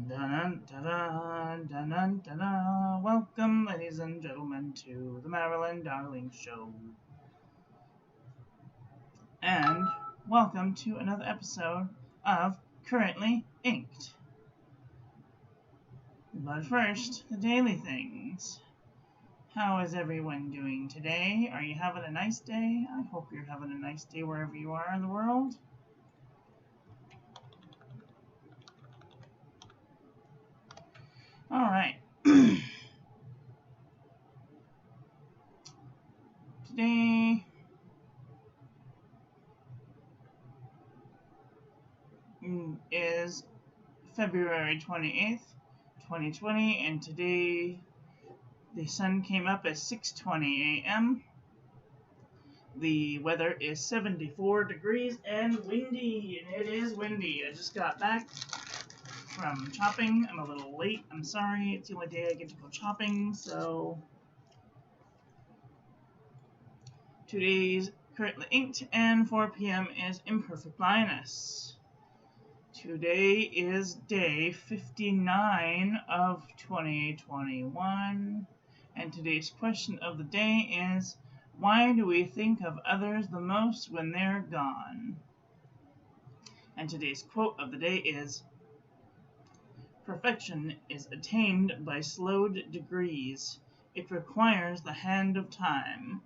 Dun, dun, dun, dun, dun, dun, dun. Welcome, ladies and gentlemen, to the Marilyn Darling Show. And welcome to another episode of Currently Inked. But first, the daily things. How is everyone doing today? Are you having a nice day? I hope you're having a nice day wherever you are in the world. Alright. Today is February 28th, 2020, and today the sun came up at 6:20 a.m. The weather is 74 degrees and windy, and it is windy. I just got back from chopping. I'm a little late. I'm sorry. It's the only day I get to go chopping, so 2 days currently inked, and 4 p.m. is imperfect lioness. Today is day 59 of 2021, and today's question of the day is, why do we think of others the most when they're gone? And today's quote of the day is, perfection is attained by slowed degrees. It requires the hand of time.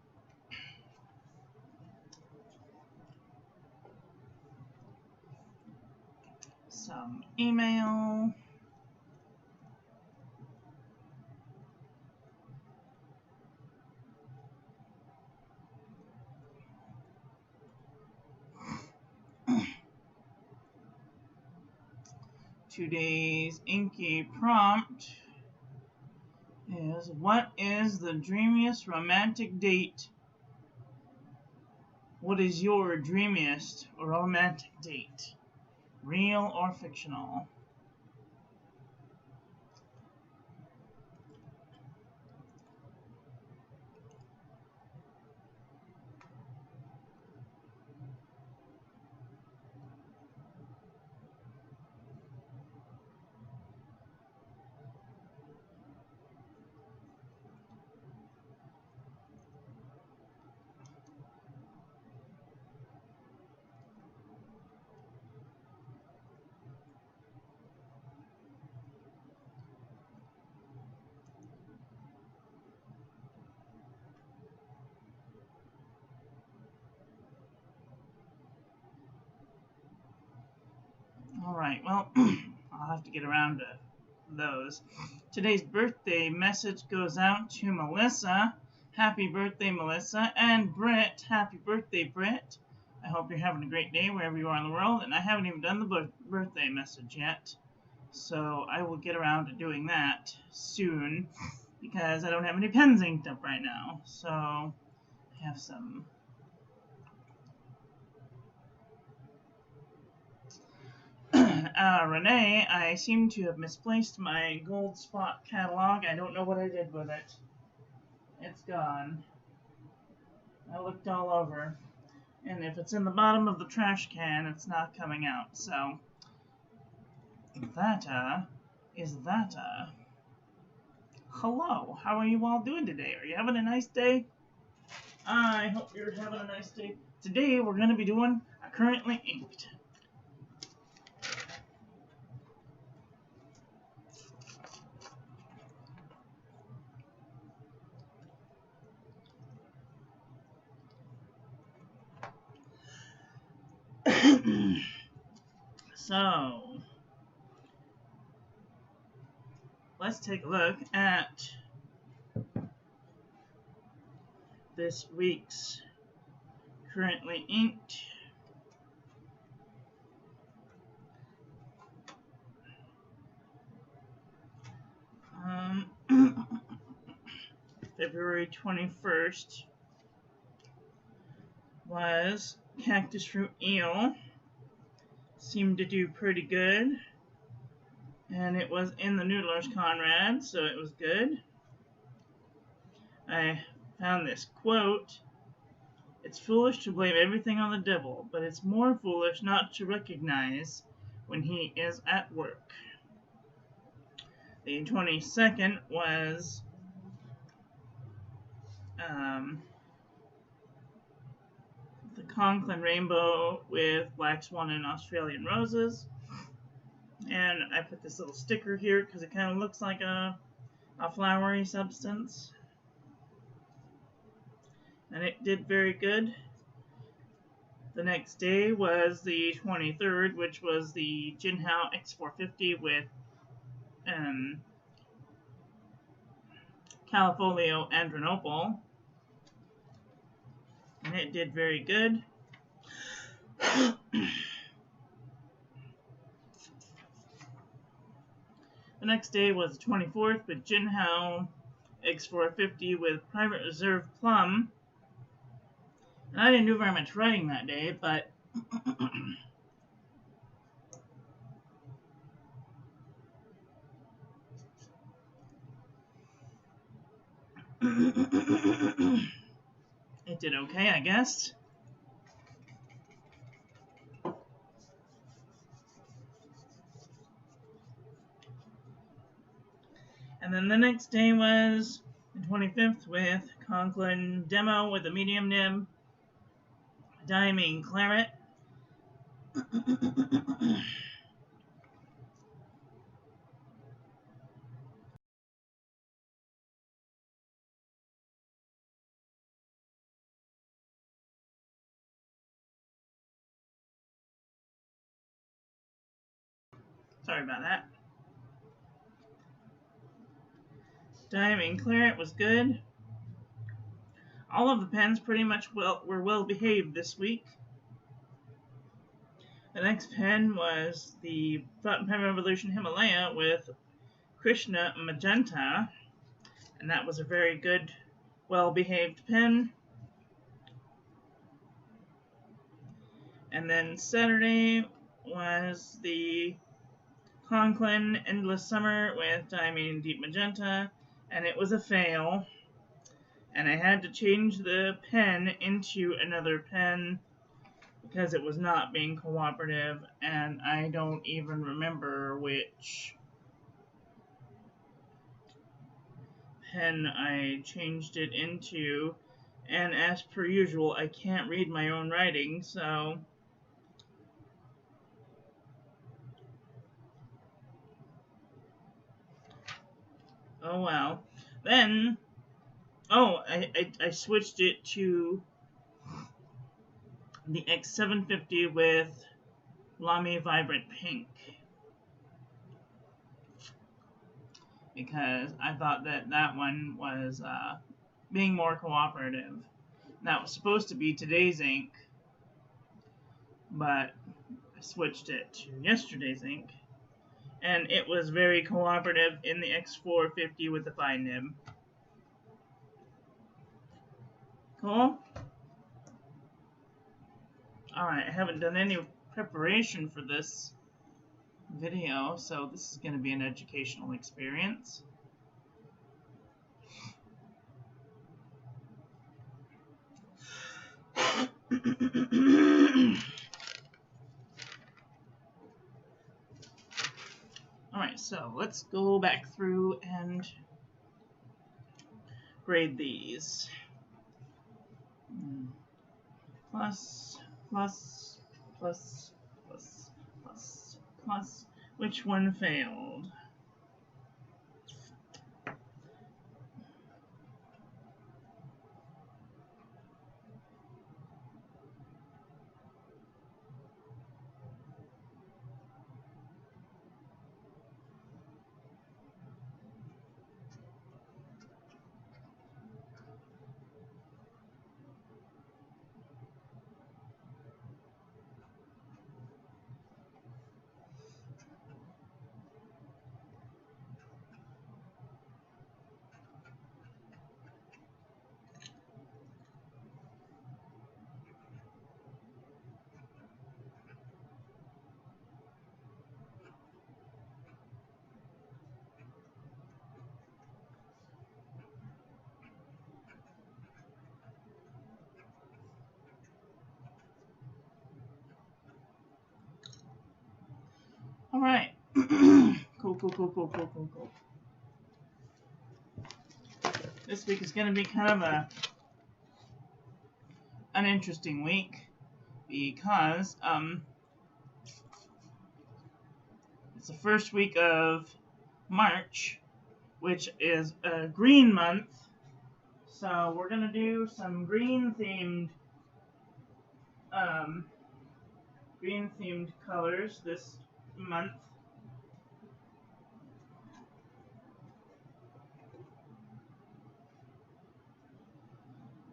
Some email. Today's Inky prompt is, what is the dreamiest romantic date? What is your dreamiest romantic date? Real or fictional? Alright, well, I'll have to get around to those. Today's birthday message goes out to Melissa. Happy birthday, Melissa. And Britt. Happy birthday, Britt. I hope you're having a great day wherever you are in the world. And I haven't even done the birthday message yet. So I will get around to doing that soon, because I don't have any pens inked up right now. So I have some. Renee, I seem to have misplaced my gold spot catalog. I don't know what I did with it. It's gone. I looked all over. And if it's in the bottom of the trash can, it's not coming out. So, that is that. Hello, how are you all doing today? Are you having a nice day? I hope you're having a nice day. Today, we're going to be doing a Currently Inked. So, let's take a look at this week's Currently Inked. February 21st was Cactus Fruit Eel. Seemed to do pretty good. And it was in the Noodlers Conrad, so it was good. I found this quote. It's foolish to blame everything on the devil, but it's more foolish not to recognize when he is at work. The 22nd was the Conklin Rainbow with Black Swan and Australian Roses. And I put this little sticker here because it kind of looks like a flowery substance. And it did very good. The next day was the 23rd, which was the Jinhao X450 with Califolio Andronopal. And it did very good. The next day was the 24th with Jinhao X450 with Private Reserve Plum. And I didn't do very much writing that day, but it did okay, I guess. And then the next day was the 25th with Conklin Demo with a medium nib, Diamine Claret. Sorry about that. Diamine Claret was good. All of the pens pretty much were well behaved this week. The next pen was the Fountain Pen Revolution Himalaya with Krishna Magenta, and that was a very good, well-behaved pen. And then Saturday was the Conklin Endless Summer with Diamine Deep Magenta, and it was a fail. And I had to change the pen into another pen because it was not being cooperative, and I don't even remember which pen I changed it into. And as per usual, I can't read my own writing, so oh well. Then, I switched it to the X750 with Lamy Vibrant Pink, because I thought that one was being more cooperative. That was supposed to be today's ink, but I switched it to yesterday's ink, and it was very cooperative in the X450 with the fine nib. Cool? Alright, I haven't done any preparation for this video, so this is going to be an educational experience. Alright, so let's go back through and grade these. Plus, plus, plus, plus, plus, plus. Which one failed? Alright. Cool. This week is going to be kind of an interesting week because it's the first week of March, which is a green month. So we're going to do some green themed colors this month.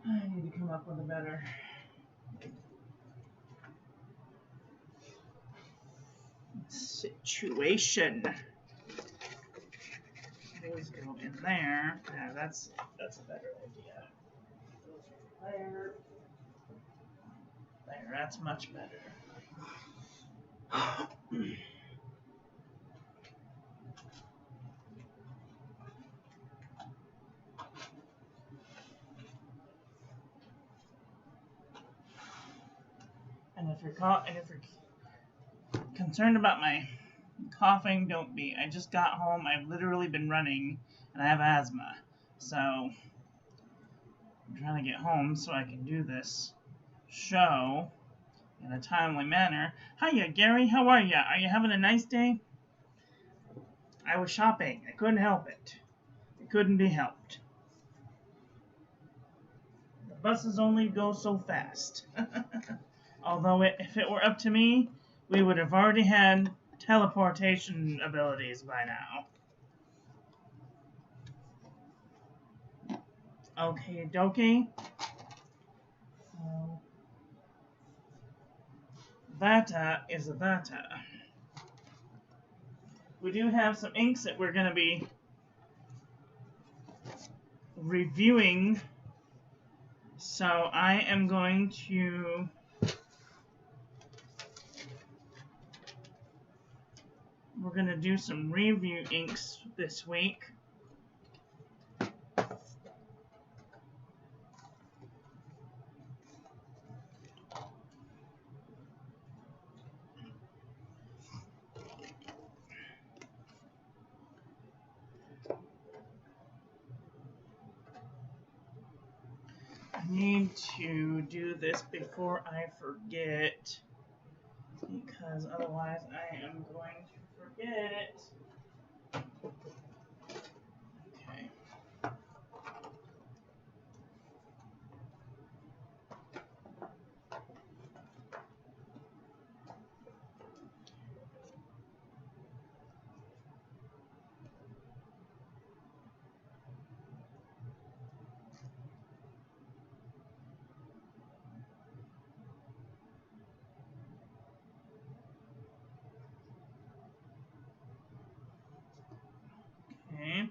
I need to come up with a better situation. Those go in there. Yeah, that's a better idea. There. There, that's much better. And if you're concerned about my coughing, don't be. I just got home. I've literally been running, and I have asthma. So I'm trying to get home so I can do this show in a timely manner. Hiya, Gary. How are you? Are you having a nice day? I was shopping. I couldn't help it. It couldn't be helped. The buses only go so fast. Although if it were up to me, we would have already had teleportation abilities by now. Okay, dokie. So that is that. We do have some inks that we're going to be reviewing. So I am going to we're going to do some review inks this week. I need to do this before I forget, because otherwise I am going to forget. Okay. Okay.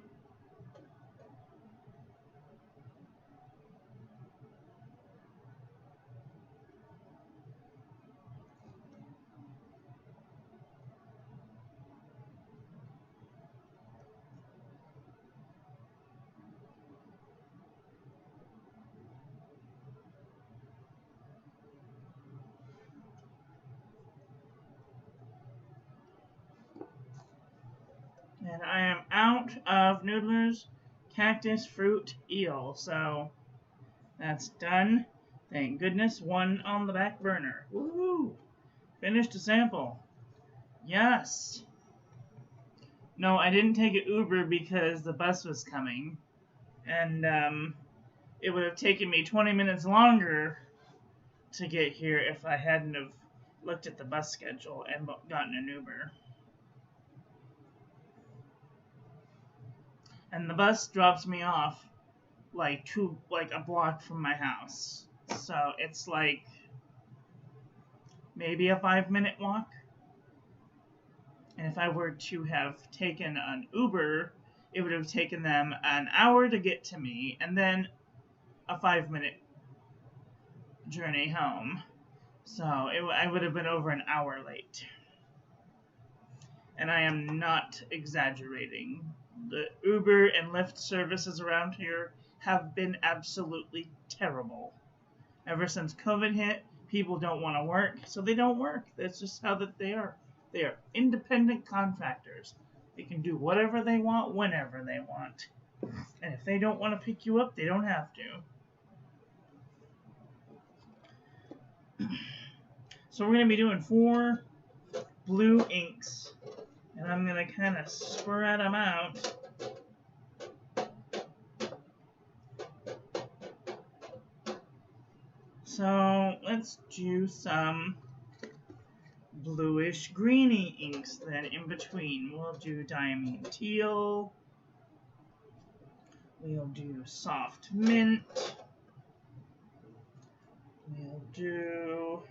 And I am out of Noodler's Cactus Fruit Eel, so that's done. Thank goodness, one on the back burner. Woohoo! Finished a sample. Yes! No, I didn't take an Uber because the bus was coming. And it would have taken me 20 minutes longer to get here if I hadn't have looked at the bus schedule and gotten an Uber. And the bus drops me off like a block from my house. So it's like maybe a 5-minute walk. And if I were to have taken an Uber, it would have taken them an hour to get to me and then a 5-minute journey home. So I would have been over an hour late. And I am not exaggerating. The Uber and Lyft services around here have been absolutely terrible. Ever since COVID hit, people don't want to work, so they don't work. That's just how that they are. They are independent contractors. They can do whatever they want, whenever they want. And if they don't want to pick you up, they don't have to. So we're going to be doing 4 blue inks. And I'm going to kind of spread them out. So let's do some bluish greeny inks then in between. We'll do diamond teal. We'll do soft mint. We'll do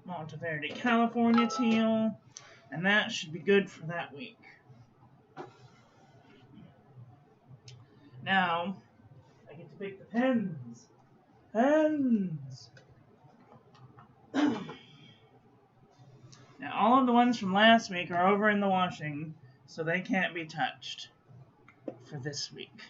Monteverde California teal. And that should be good for that week. Now, I get to pick the pens. Pens! Now, all of the ones from last week are over in the washing, so they can't be touched for this week.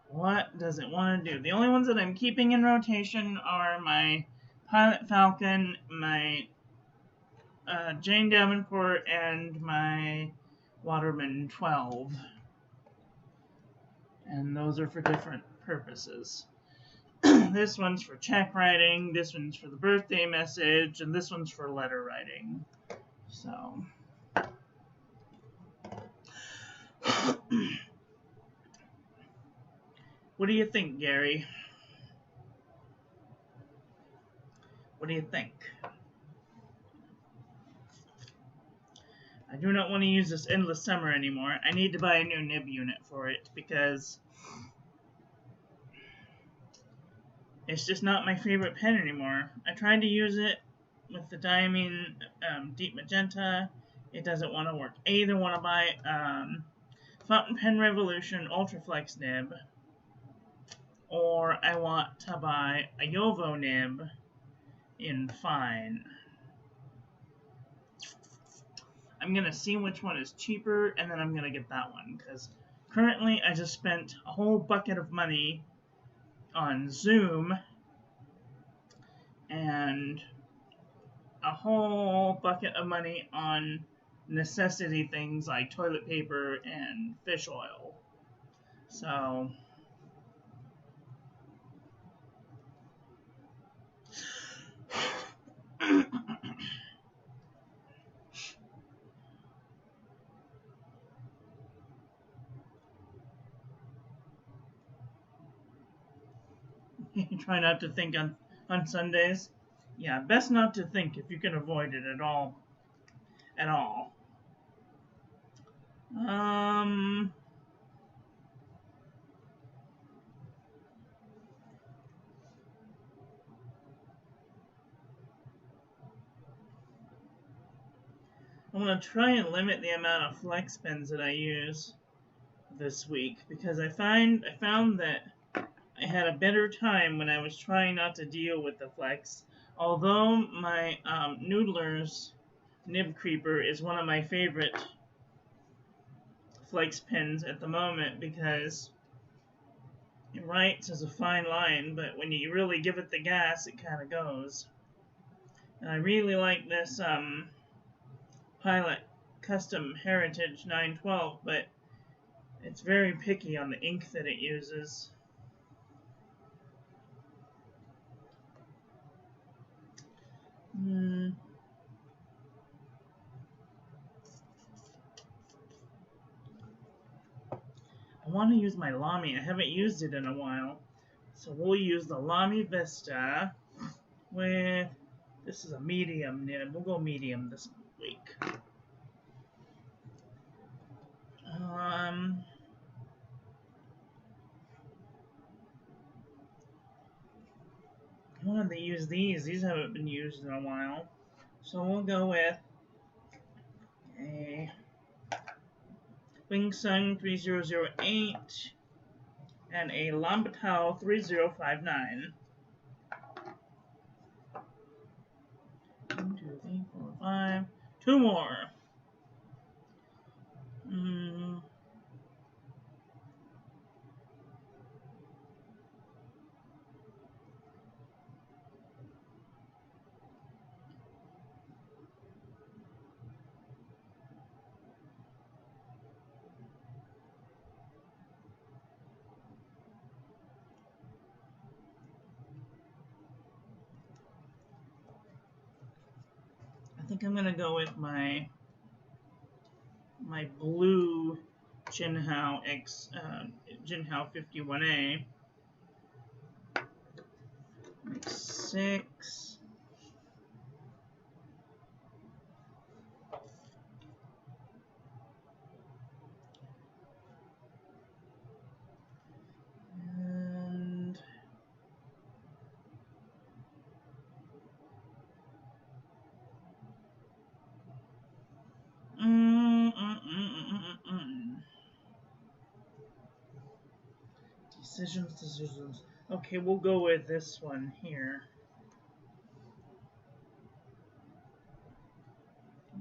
What does it want to do? The only ones that I'm keeping in rotation are my Pilot Falcon, my Jane Davenport, and my Waterman 12. And those are for different purposes. This one's for check writing, this one's for the birthday message, and this one's for letter writing. So... What do you think, Gary? What do you think? I do not want to use this Endless Summer anymore. I need to buy a new nib unit for it because it's just not my favorite pen anymore. I tried to use it with the Diamine Deep Magenta. It doesn't want to work. I either want to buy Fountain Pen Revolution Ultraflex nib, or I want to buy a Yovo nib in Fine. I'm going to see which one is cheaper, and then I'm going to get that one, because currently I just spent a whole bucket of money on Zoom, and a whole bucket of money on necessity things like toilet paper and fish oil. So... Try not to think on Sundays. Yeah, best not to think if you can avoid it at all. At all. I'm going to try and limit the amount of flex pens that I use this week, because I found that I had a better time when I was trying not to deal with the flex. Although my Noodler's Nib Creeper is one of my favorite flex pens at the moment, because it writes as a fine line, but when you really give it the gas, it kind of goes. And I really like this Pilot Custom Heritage 912, but it's very picky on the ink that it uses. I want to use my Lamy. I haven't used it in a while. So we'll use the Lamy Vista with... This is a medium nib. We'll go medium this week. I wanted to use these. These haven't been used in a while. So we'll go with a Wing Sun 3008 and a Lambatao 3059. 1, 2, 3, 4, 5. 2 more. think I'm gonna go with my blue Jinhao 51A. Make 6. Decisions. Okay, we'll go with this one here.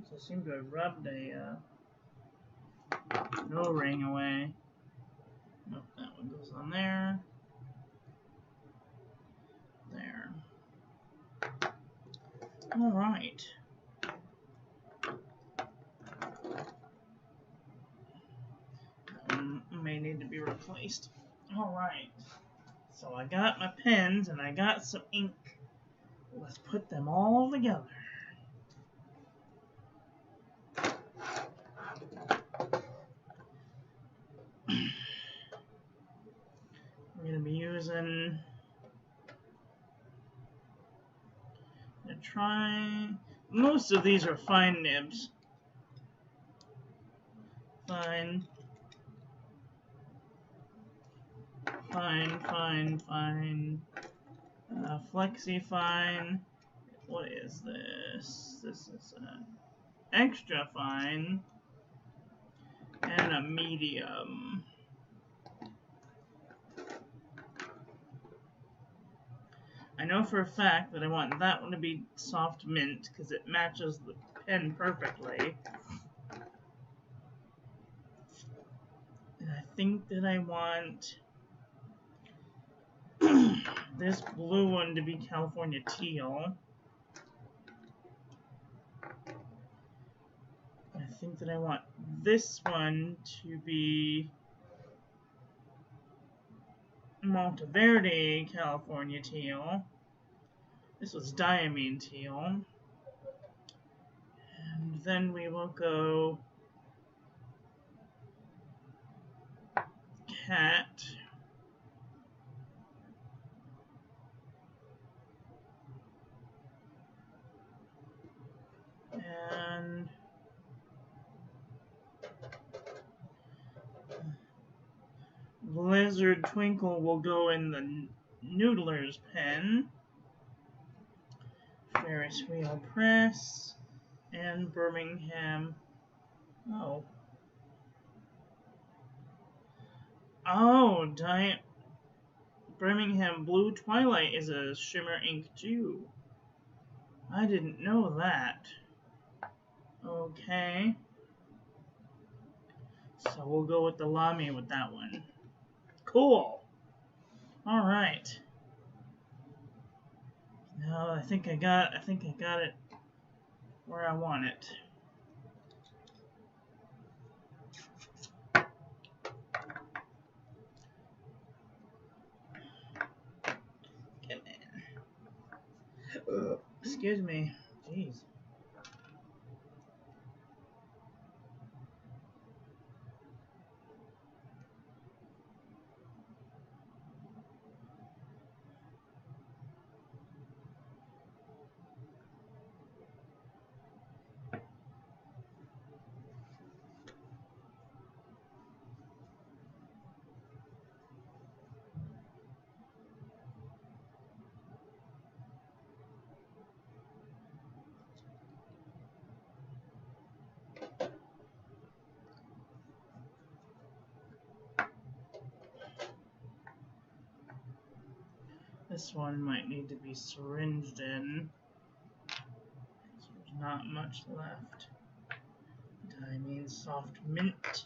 So I seem to have rubbed a no ring away. Nope, that one goes on there. There. All right. That one may need to be replaced. All right. So I got my pens and I got some ink. Let's put them all together. We're going to be using, most of these are fine nibs. Fine. Flexi fine. What is this? This is extra fine and a medium. I know for a fact that I want that one to be soft mint because it matches the pen perfectly. And I think that I want this blue one to be California teal. I think that I want this one to be Monteverde California teal. This was diamine teal. And then we will go cat. And Blizzard Twinkle will go in the Noodler's pen. Ferris Wheel Press. And Birmingham. Oh, Birmingham Blue Twilight is a shimmer ink too. I didn't know that. Okay. So we'll go with the Lamy with that one. Cool. All right. Now I think I got it where I want it. Come in. Excuse me. Jeez. This one might need to be syringed in. There's not much left. Diamine soft mint.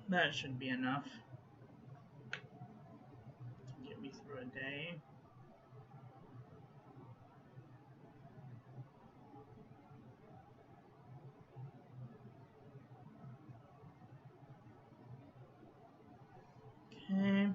That should be enough to get me through a day. Okay.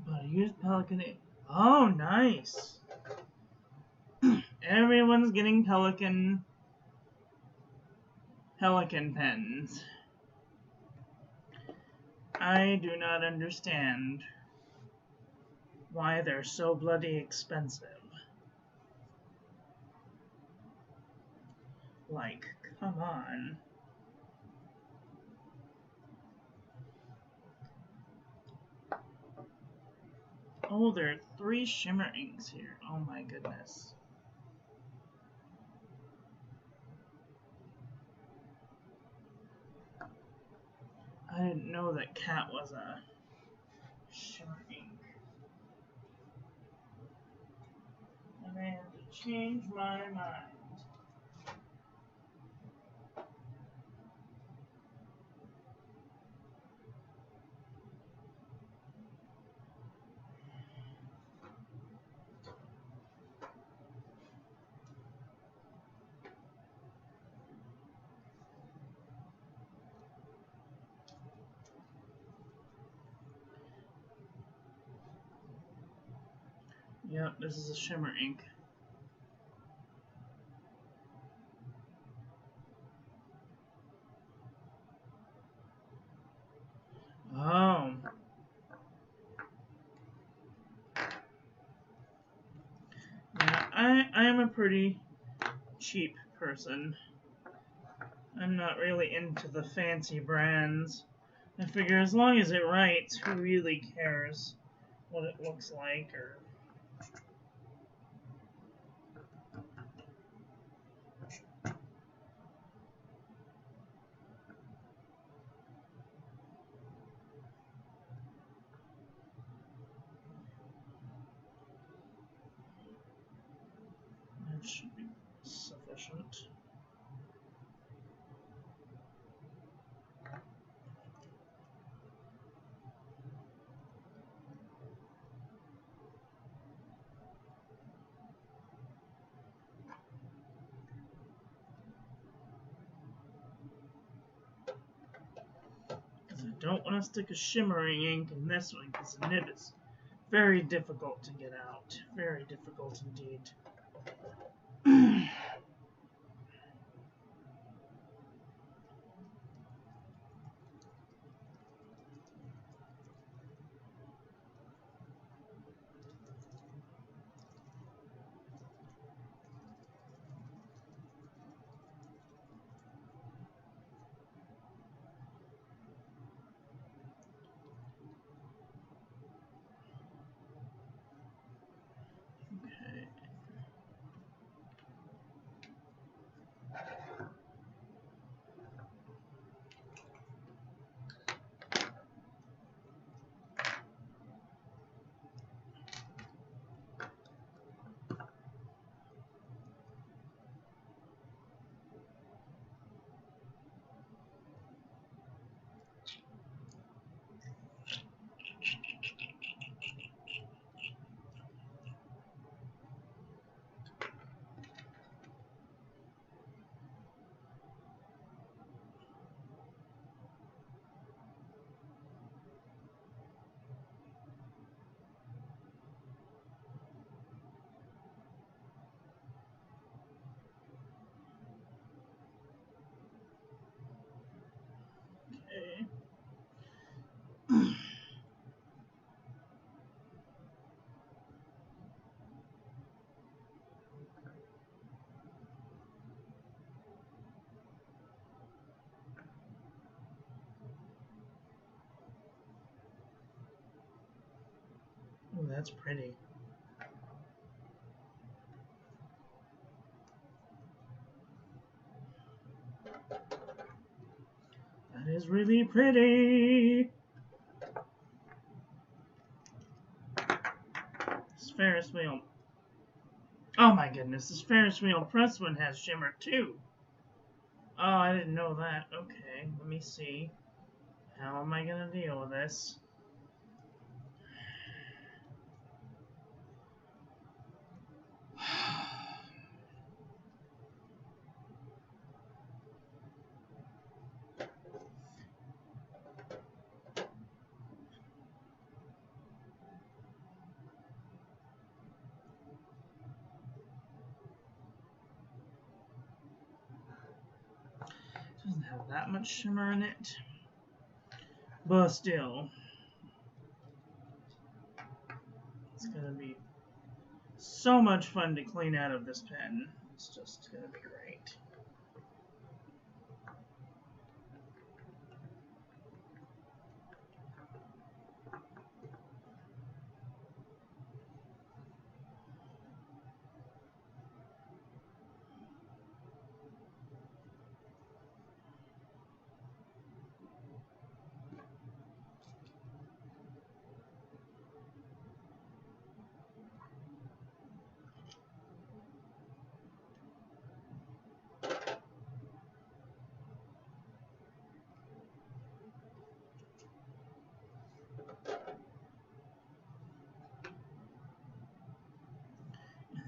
But I use Pelican. Oh, nice. Everyone's getting Pelican pens. I do not understand why they're so bloody expensive. Like, come on. Oh, there are 3 shimmer inks here. Oh my goodness. I didn't know that cat was a shimmer ink. And I have to change my mind. Yep, this is a shimmer ink. Oh. Yeah, I am a pretty cheap person. I'm not really into the fancy brands. I figure as long as it writes, who really cares what it looks like or... That should be sufficient. Because I don't want to stick a shimmering ink in this one because the nib is very difficult to get out. Very difficult indeed. Oh, that's pretty. That is really pretty. This Ferris wheel. Oh my goodness, this Ferris wheel press one has shimmer too. Oh, I didn't know that. Okay, let me see. How am I gonna deal with this? Doesn't have that much shimmer in it, but still, it's gonna be so much fun to clean out of this pen. It's just gonna be great.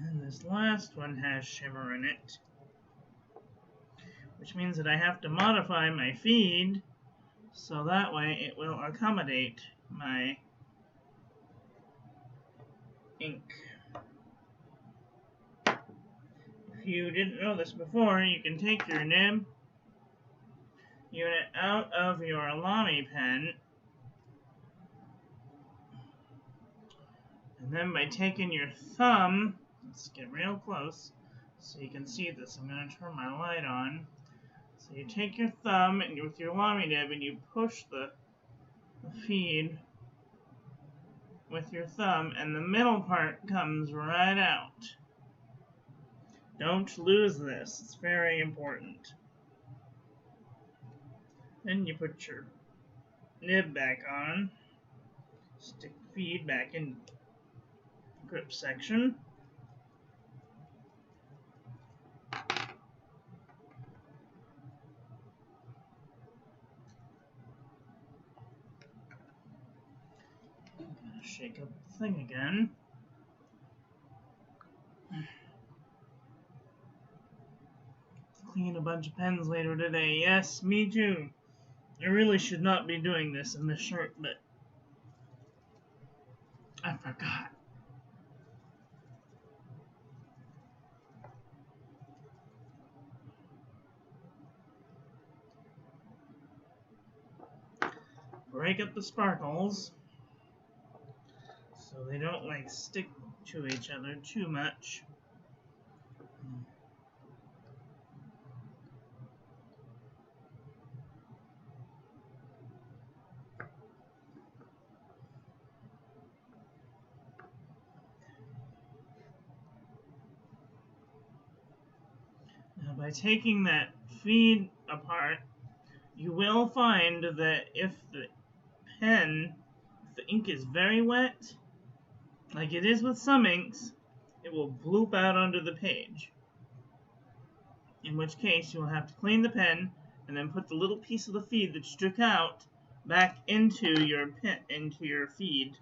And this last one has shimmer in it, which means that I have to modify my feed so that way it will accommodate my ink. If you didn't know this before, you can take your nib unit out of your Lamy pen, and then by taking your thumb, let's get real close so you can see this. I'm going to turn my light on. So you take your thumb and with your Lamy nib and you push the feed with your thumb, and the middle part comes right out. Don't lose this. It's very important. Then you put your nib back on. Stick the feed back in the grip section. Shake up the thing again. Clean a bunch of pens later today. Yes, me too. I really should not be doing this in this shirt, but I forgot. Break up the sparkles so they don't like stick to each other too much. Now by taking that feed apart, you will find that if the ink is very wet, like it is with some inks, it will bloop out onto the page. In which case, you'll have to clean the pen and then put the little piece of the feed that you took out back into your feed.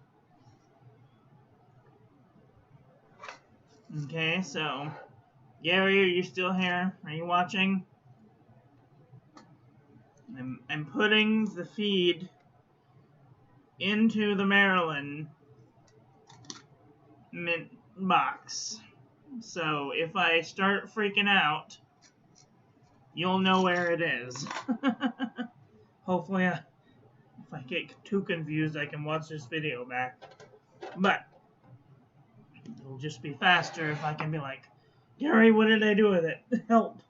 Okay, so Gary, are you still here? Are you watching? I'm putting the feed into the Marilyn mint box. So if I start freaking out, you'll know where it is. Hopefully, if I get too confused, I can watch this video back. But it'll just be faster if I can be like, Gary, what did I do with it? Help.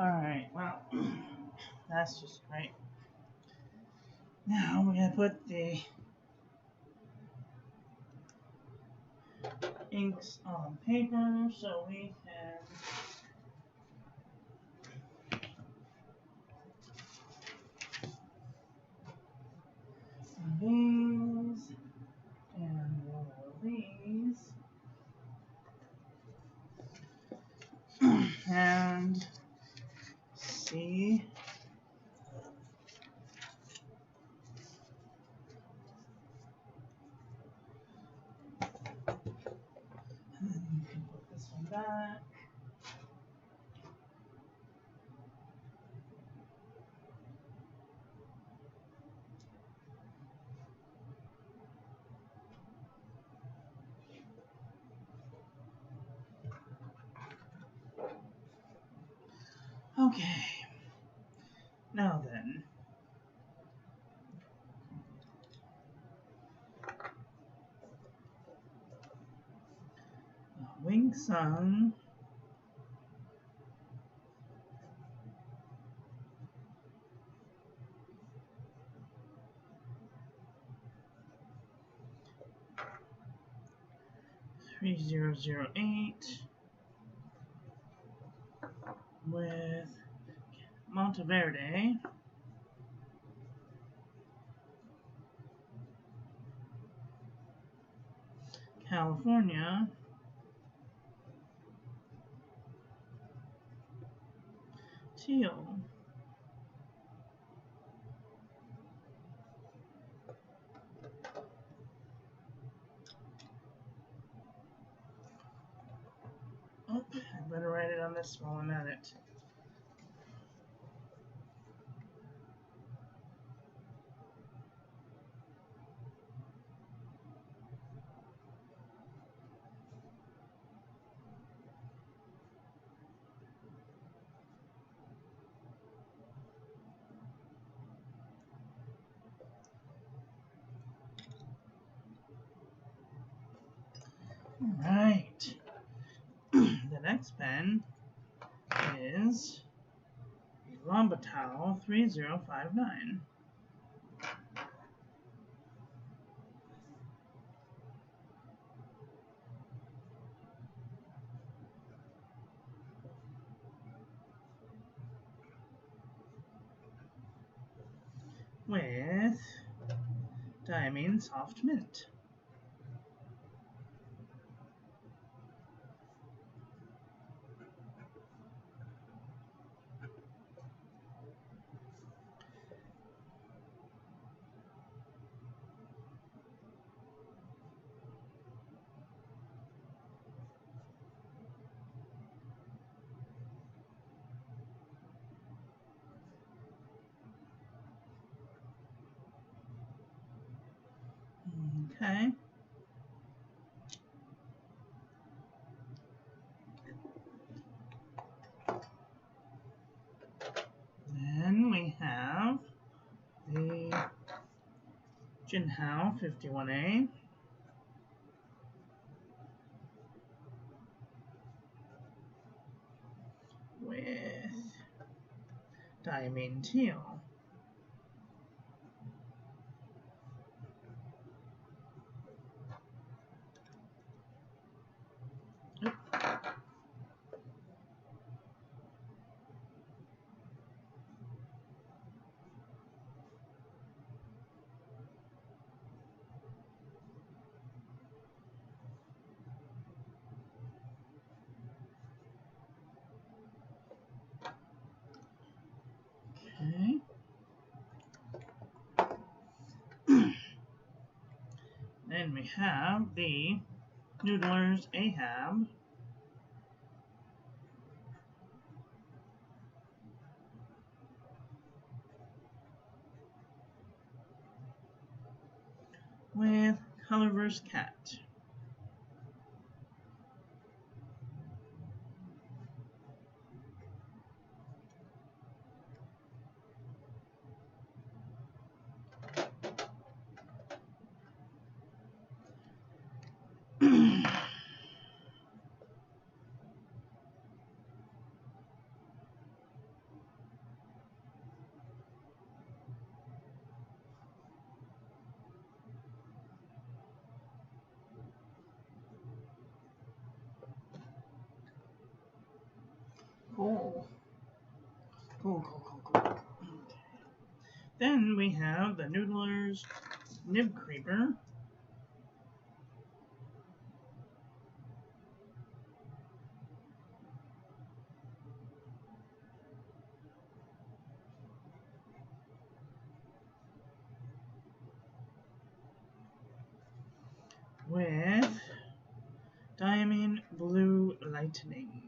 Alright, well, that's just great. Now we're going to put the inks on paper so we can these and these and see. And then you can put this one back. Okay. Now then. Wing Sun. $3008 with Monteverde, California, teal, oh, I better write it on this while I'm at it. Alright, the next pen is Lombatow 3059. With Diamine Soft Mint. Okay. Then we have the Jinhao 51A. With Diamine Teal. Okay. we have the Noodler's Ahab. With Colorverse Cat. Cool. Cool. Okay. Then we have the Noodler's Nib Creeper. With Diamond Blue Lightning.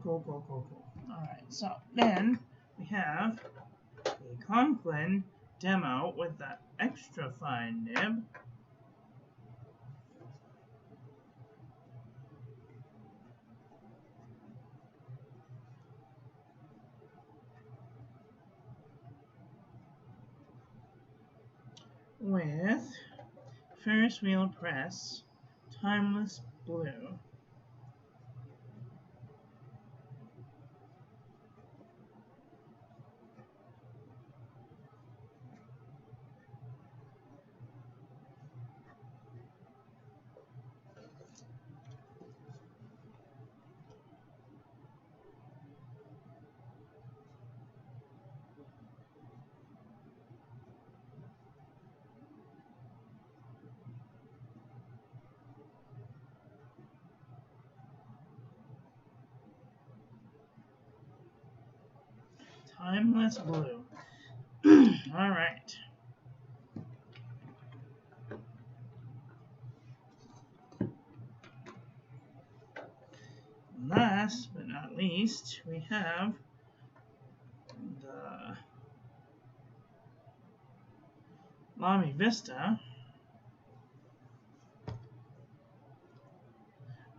Cool. Alright, so then we have the Conklin demo with the extra fine nib. With Ferris Wheel Press, Timeless Blue. Timeless Blue. Alright. Last but not least, we have the Lamy Vista.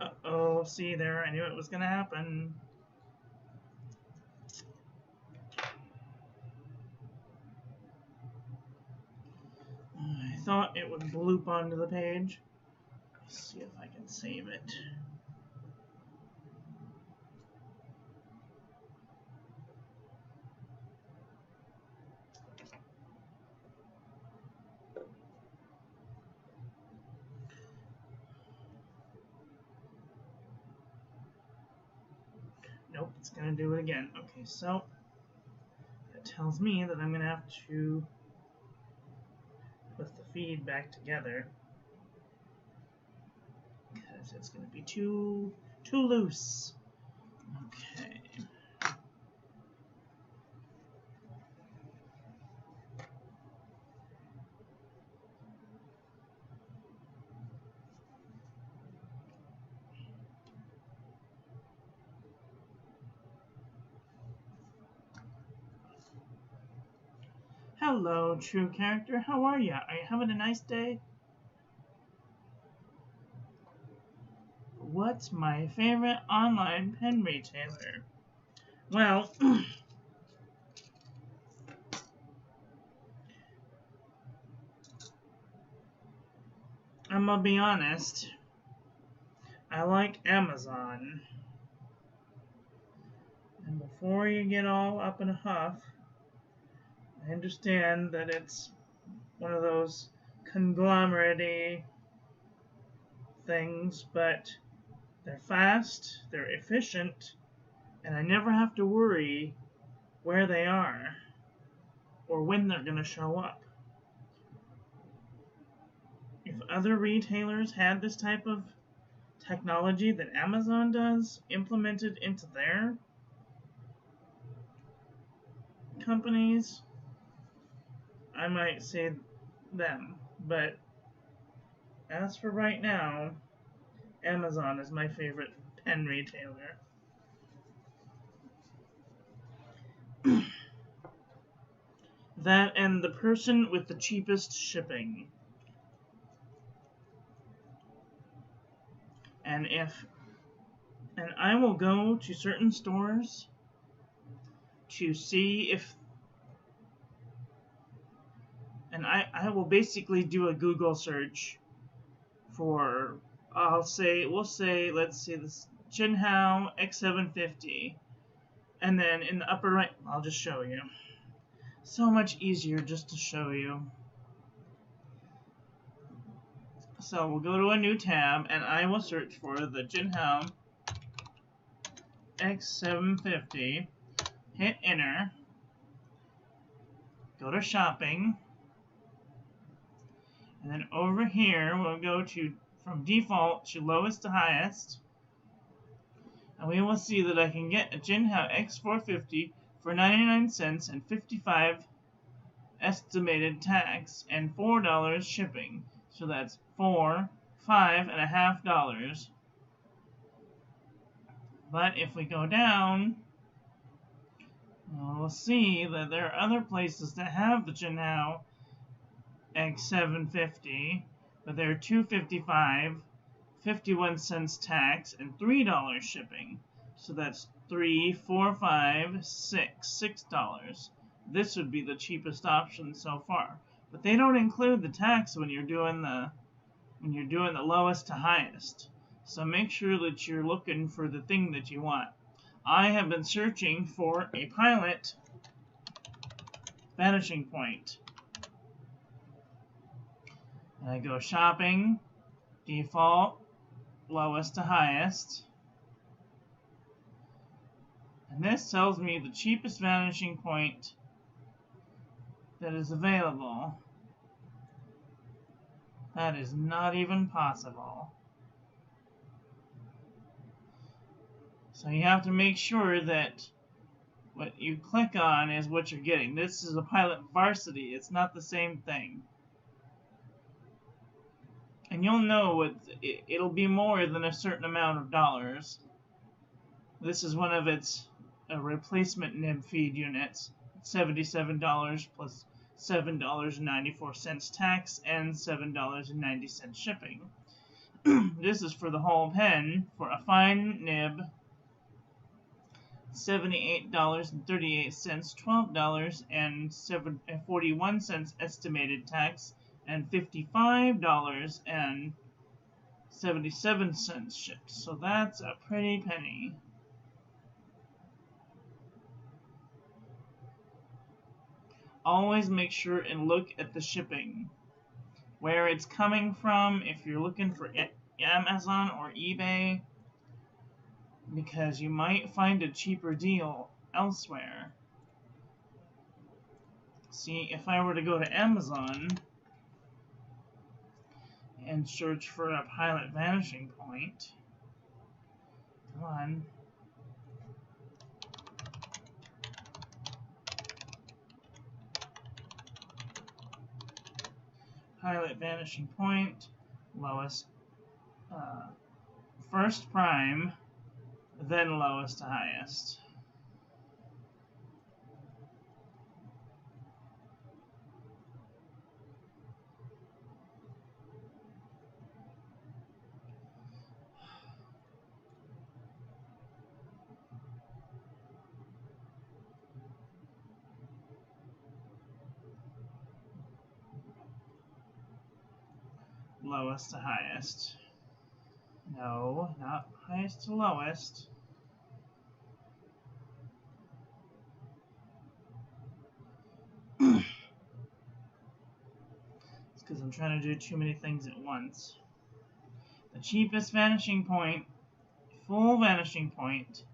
Uh-oh, see there, I knew it was going to happen. I thought it would bloop onto the page. Let's see if I can save it. Nope, it's going to do it again. Okay, so that tells me that I'm going to have to put the feed back together because it's going to be too loose. Okay. Hello, true character. How are you? Are you having a nice day? What's my favorite online pen retailer? Well, I'm gonna be honest. I like Amazon. And before you get all up in a huff, I understand that it's one of those conglomerate things, but they're fast, they're efficient, and I never have to worry where they are or when they're going to show up. If other retailers had this type of technology that Amazon does implemented into their companies, I might say them. But as for right now, Amazon is my favorite pen retailer. That and the person with the cheapest shipping. And I will go to certain stores to see if, and I will basically do a Google search for, let's say this Jinhao X750, and then in the upper right, I'll just show you. So much easier just to show you. So we'll go to a new tab, and I will search for the Jinhao X750, hit enter, go to shopping, and then over here we'll go to from default to lowest to highest, and we will see that I can get a Jinhao X450 for 99 cents and 55 estimated tax and $4 shipping. So that's $5.50. But if we go down, we'll see that there are other places that have the Jinhao X750, but they're $2.55, 51 cents tax, and $3 shipping. So that's $3, $4, $5, $6. This would be the cheapest option so far. But they don't include the tax when you're doing the lowest to highest. So make sure that you're looking for the thing that you want. I have been searching for a pilot vanishing point. And I go shopping, default, lowest to highest. And this tells me the cheapest vanishing point that is available. That is not even possible. So you have to make sure that what you click on is what you're getting. This is a Pilot Varsity. It's not the same thing. And you'll know it'll be more than a certain amount of dollars. This is one of its replacement nib feed units. $77 plus $7.94 tax and $7.90 shipping. This is for the whole pen for a fine nib. $78.38, $12.41 estimated tax, and $55.77 shipped. So that's a pretty penny. Always make sure and look at the shipping, where it's coming from if you're looking for Amazon or eBay, because you might find a cheaper deal elsewhere. See, if I were to go to Amazon and search for a Pilot vanishing point, come on. Pilot vanishing point, lowest, first prime, then lowest to highest. Lowest to highest. No, not highest to lowest. because I'm trying to do too many things at once. The cheapest vanishing point, full vanishing point,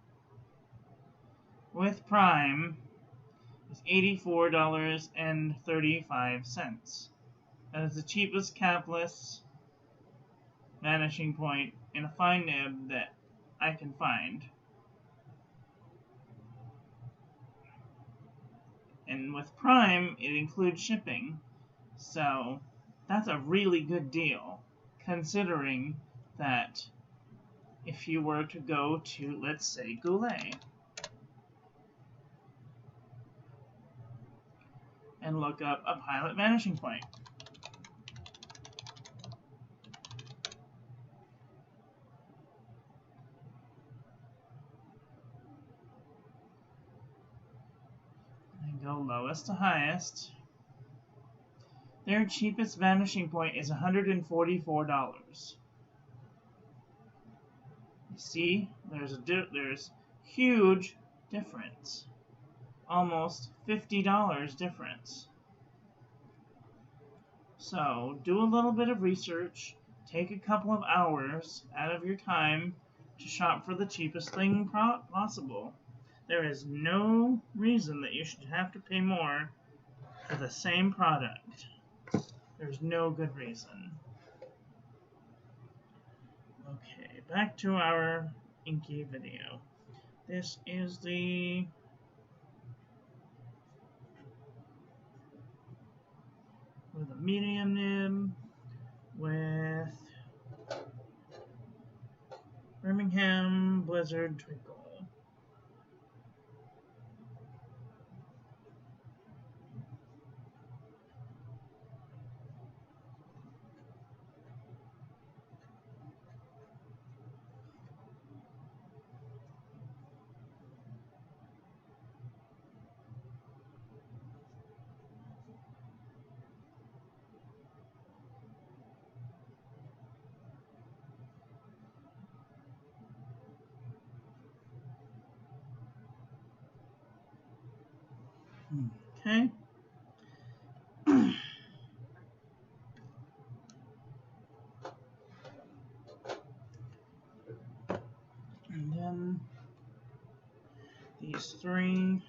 with Prime is $84.35. That is the cheapest capless vanishing point in a fine nib that I can find. And with Prime, it includes shipping. So that's a really good deal, considering that if you were to go to, let's say, Goulet and look up a pilot vanishing point. And go lowest to highest. Their cheapest vanishing point is $144. You see, there's huge difference. Almost $50 difference. So do a little bit of research, take a couple of hours out of your time to shop for the cheapest thing possible. There is no reason that you should have to pay more for the same product. There's no good reason. Okay, back to our inky video. This is the with a medium nib with Birmingham Blizzard Twinkle. Okay. And then these three.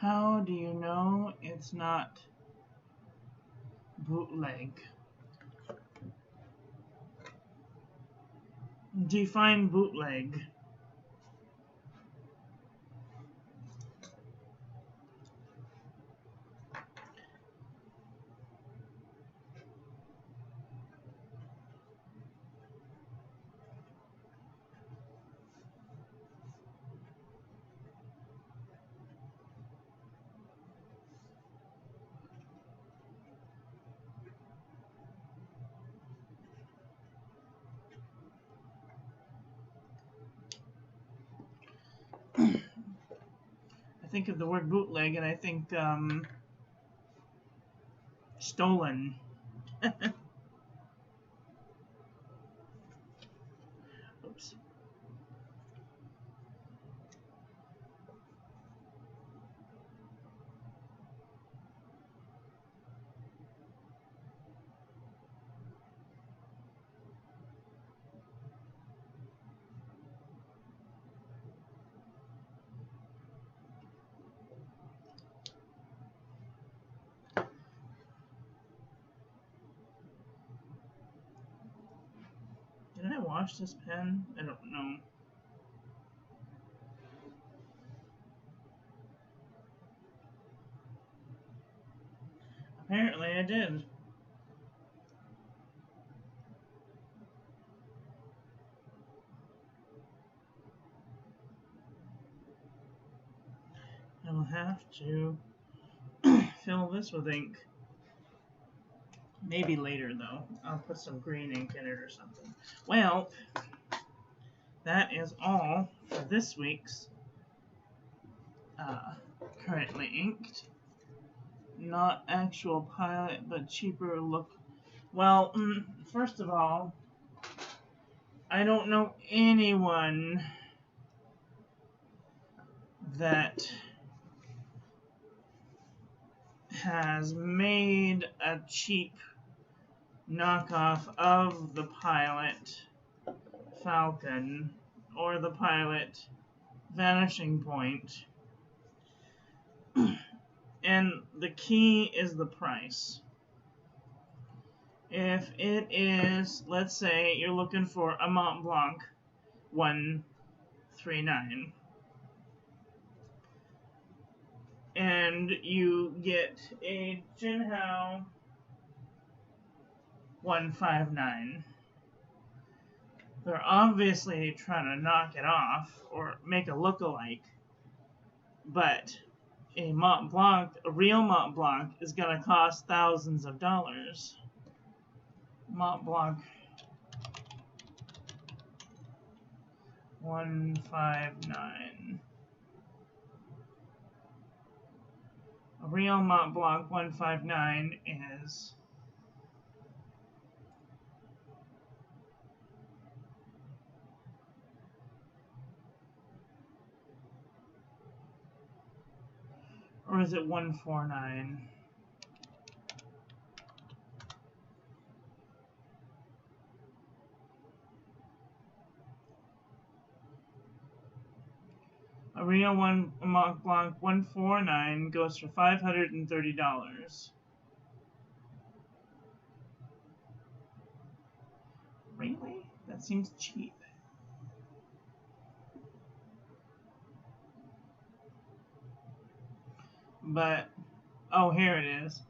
How do you know it's not bootleg? Define bootleg. I think of the word bootleg and I think stolen. Oops. Did I wash this pen? I don't know. Apparently I did. have to fill this with ink. Maybe later, though. I'll put some green ink in it or something. Well, that is all for this week's currently inked. Not actual pilot, but cheaper look. Well, first of all, I don't know anyone that has made a cheap knockoff of the Pilot Falcon or the Pilot Vanishing Point. And the key is the price. If it is, let's say you're looking for a Mont Blanc 139, and you get a Jinhao 159, they're obviously trying to knock it off or make a look-alike, but a Mont Blanc, a real Mont Blanc, is going to cost thousands of dollars. Mont Blanc 159. A real Mont Blanc 159 is or is it 149? A real Mont Blanc 149 goes for $530. Really? That seems cheap. But, oh, here it is.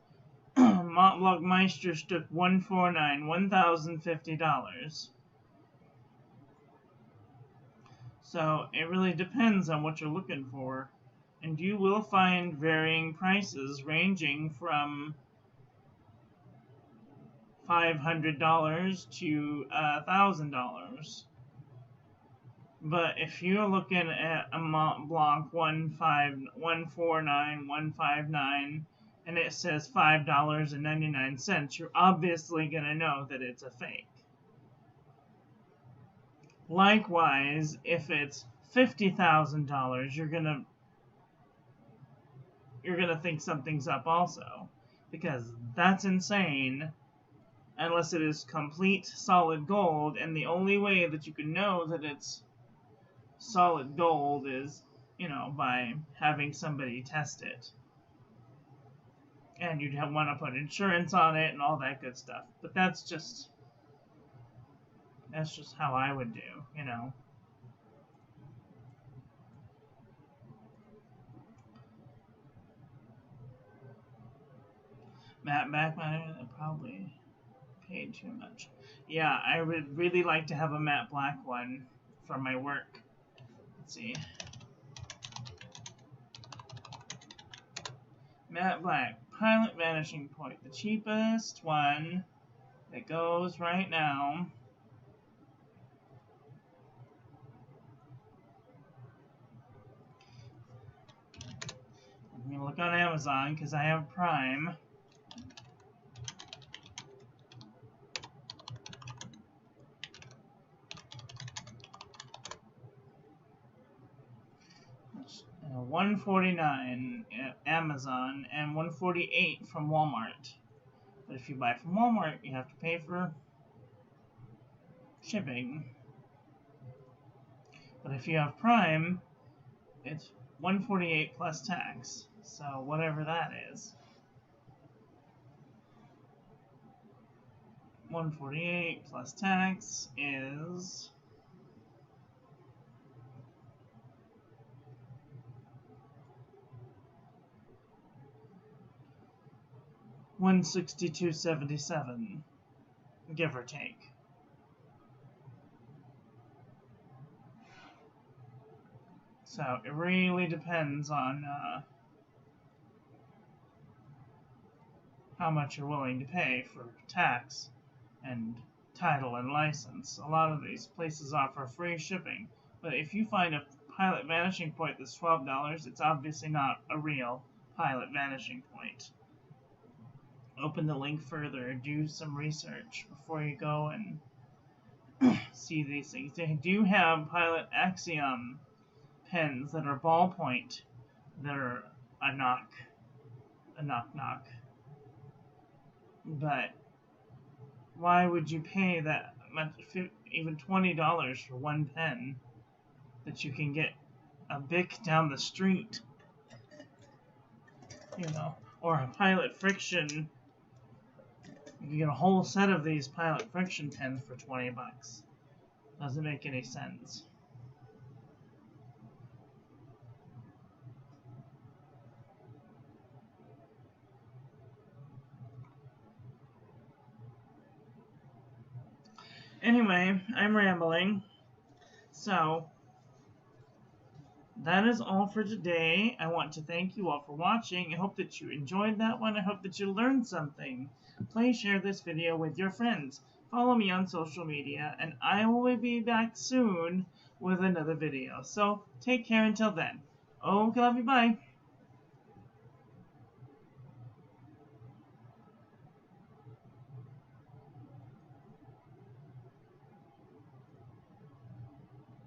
Mont Blanc Meisterstück 149, $1,050. So it really depends on what you're looking for, and you will find varying prices ranging from $500 to $1,000. But if you're looking at a Mont Blanc 149, 159, and it says $5.99, you're obviously going to know that it's a fake. Likewise, if it's $50,000, you're gonna think something's up also, because that's insane, unless it is complete solid gold, and the only way that you can know that it's solid gold is, by having somebody test it. And you'd want to put insurance on it and all that good stuff. But that's just how I would do, Matte backlighter, probably paid too much. Yeah, I would really like to have a matte black one for my work. Let's see. Matte black, Pilot Vanishing Point, the cheapest one that goes right now. I'm going to look on Amazon because I have Prime. $149 at Amazon and $148 from Walmart. But if you buy from Walmart, you have to pay for shipping. But if you have Prime, it's $148 plus tax. So whatever that is. $148 plus tax is $162.77, give or take. So it really depends on how much you're willing to pay for tax and title and license. A lot of these places offer free shipping, but if you find a pilot vanishing point that's $12, it's obviously not a real pilot vanishing point. Open the link further, do some research before you go and see these things. They do have pilot axiom pens that are ballpoint that are a knock. But why would you pay that much, even $20 for one pen that you can get a Bic down the street, or a pilot friction? You can get a whole set of these pilot friction pens for $20. Doesn't make any sense. Anyway, I'm rambling. So, that is all for today. I want to thank you all for watching. I hope that you enjoyed that one. I hope that you learned something. Please share this video with your friends. Follow me on social media, and I will be back soon with another video. So, take care until then. Okay, love you, bye.